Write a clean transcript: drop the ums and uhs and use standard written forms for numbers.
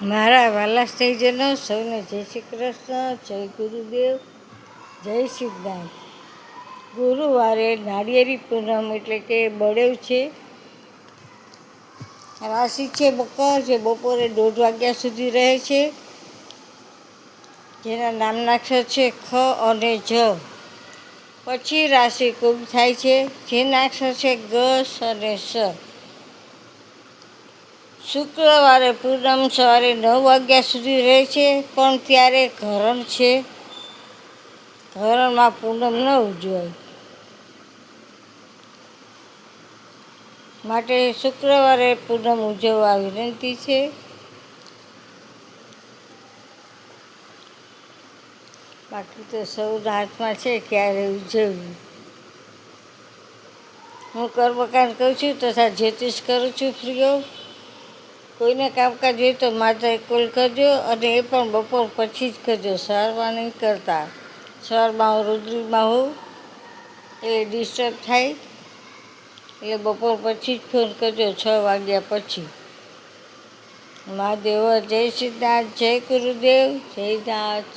મારા વાલા સ્નેહીજનો સૌને જય શ્રી કૃષ્ણ, જય ગુરુદેવ, જય સિદ્ધાર્થ. ગુરુવારે નાળિયેરી પૂનમ એટલે કે બળેવ છે. રાશિ છે મકર, જે બપોરે 1:30 વાગ્યા સુધી રહે છે. જેના નામના અક્ષર છે ખ અને જ. પછી રાશિ કુંભ થાય છે, જેના અક્ષર છે ગ, સ અને સ. શુક્રવારે પૂનમ સવારે 9 વાગ્યા સુધી રહે છે, પણ ત્યારે ઘરણ છે. ઘરણમાં પૂનમ ન ઉજવાય, માટે શુક્રવારે પૂનમ ઉજવવા વિનંતી છે. બાકી તો સૌના હાથમાં છે ક્યારે ઉજવવી. હું કર્મકાંડ કરું છું તથા જ્યોતિષ કરું છું ફ્રીઓ. કોઈને કામકાજ હોય તો માત્ર કોલ કરજો, અને એ પણ બપોર પછી જ કરજો, સવારમાં નહીં કરતા. સવારમાં હું રુદ્રીમાં હોઉં એટલે ડિસ્ટર્બ થાય, એટલે બપોર પછી જ ફોન કરજો, 6 વાગ્યા પછી. મહાદેવ, જય સિદ્ધાર્થ, જય ગુરુદેવ, જય નાથ.